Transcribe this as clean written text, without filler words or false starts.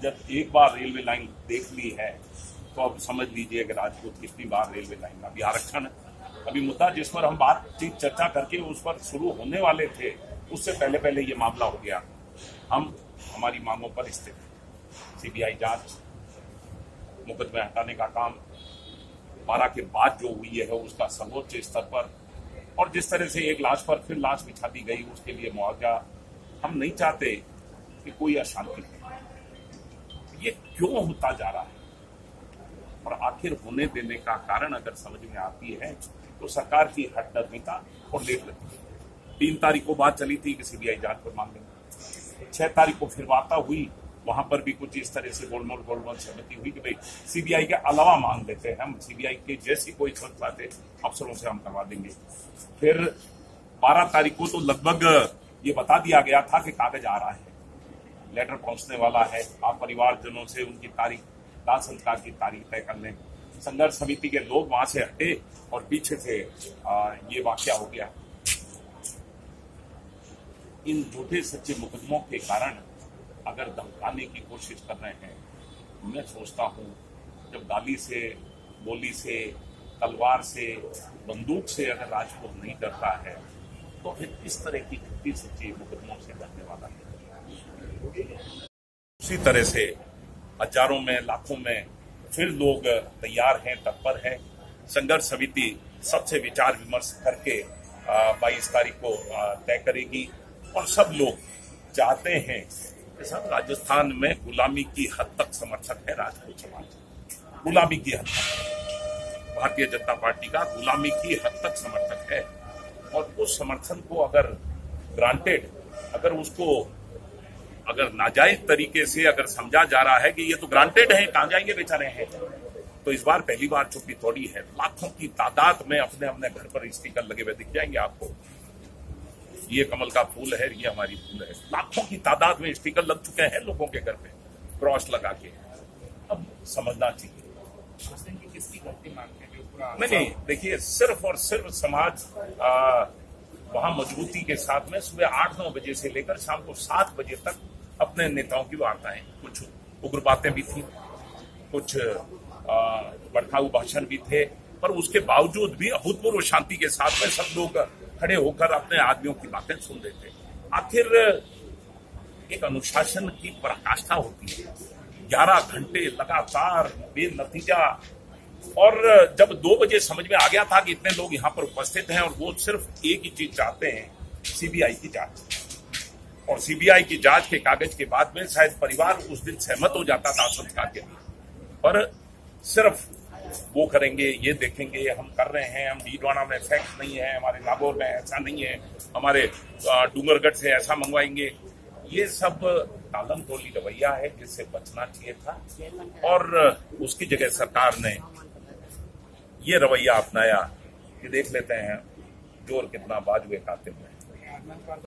जब एक बार railway line देख ली है तो अब समझ लीजिए कि राजपूत कितनी बार रेलवे लाइन का भी आरक्षण अभी मुद्दा जिस पर हम बातचीत चर्चा करके उस पर शुरू होने वाले थे उससे पहले पहले ये मामला हो गया। हम हमारी मांगों पर स्थित, सीबीआई जांच, मुकदमे हटाने का काम 12 के बाद जो हुई है उसका सर्वोच्च स्तर पर, और जिस तरह से एक लाश पर फिर लाश बिछा दी गई उसके लिए मुआवजा। हम नहीं चाहते कि कोई अशांति हो। ये क्यों होता जा रहा है और आखिर होने देने का कारण अगर समझ में आती है तो सरकार की हठधर्मिता और लेट लगी। 3 तारीख को बात चली थी कि सीबीआई जांच पर मांग लेंगे, 6 तारीख को फिर वार्ता हुई, वहां पर भी कुछ इस तरह से गोलमोल सहमति हुई कि भाई सीबीआई के अलावा मांग लेते हैं, हम सीबीआई के जैसी कोई संस्था थे अफसरों से हम करवा देंगे। फिर 12 तारीख को तो लगभग ये बता दिया गया था कि कागज आ रहा है, लेटर पहुंचने वाला है, आप परिवारजनों से उनकी तारीख, दाह संस्कार की तारीख तय कर लें। संघर्ष समिति के लोग वहां से हटे और पीछे से ये वाकया हो गया। इन झूठे सच्चे मुकदमों के कारण अगर धमकाने की कोशिश कर रहे हैं, मैं सोचता हूं जब गाली से, गोली से, तलवार से, बंदूक से अगर राजपूत नहीं डरता है तो फिर इस तरह की झूठी सच्ची मुकदमों से डरने वाला है। उसी तरह से हजारों में, लाखों में फिर लोग तैयार हैं, तत्पर हैं। संघर्ष समिति सबसे विचार विमर्श करके 22 तारीख को तय करेगी और सब लोग चाहते हैं कि सब राजस्थान में गुलामी की हद तक समर्थक है राजपूत समाज, गुलामी की हद तक भारतीय जनता पार्टी का गुलामी की हद तक समर्थक है। और उस समर्थन को अगर ग्रांटेड, अगर नाजायज तरीके से अगर समझा जा रहा है कि ये तो ग्रांटेड है, कहां जाएंगे बेचारे हैं, तो इस बार पहली बार छुट्टी थोड़ी है। लाखों की तादाद में अपने अपने घर पर स्टिकर लगे हुए दिख जाएंगे आपको। ये कमल का फूल है, ये हमारी फूल है। लाखों की तादाद में स्टिकर लग चुके हैं लोगों के घर पे, क्रॉस लगा के। अब समझना चाहिए किसकी गलती मानते हैं। नहीं, देखिए सिर्फ और सिर्फ समाज वहां मजबूती के साथ में सुबह 8-9 बजे से लेकर शाम को 7 बजे तक अपने नेताओं की वार्ताएं, कुछ उग्र बातें भी थी, कुछ भड़काऊ भाषण भी थे, पर उसके बावजूद भी अभूतपूर्व शांति के साथ में सब लोग खड़े होकर अपने आदमियों की बातें सुन रहे थे। आखिर एक अनुशासन की पराकाष्ठा होती है, 11 घंटे लगातार बेनतीजा। और जब 2 बजे समझ में आ गया था कि इतने लोग यहाँ पर उपस्थित हैं और वो सिर्फ एक ही चीज चाहते हैं, सीबीआई की जांच। और सीबीआई की जांच के कागज के बाद में शायद परिवार उस दिन सहमत हो जाता था संस्कार के लिए, पर सिर्फ वो करेंगे, ये देखेंगे, हम कर रहे हैं, हम डीडवाना में फैक्ट नहीं है, हमारे नागौर में ऐसा नहीं है, हमारे डूंगरगढ़ से ऐसा मंगवाएंगे। ये सब तालम टोली रवैया है जिससे बचना चाहिए था और उसकी जगह सरकार ने ये रवैया अपनाया कि देख लेते हैं जोर कितना बाजुए कातिल में।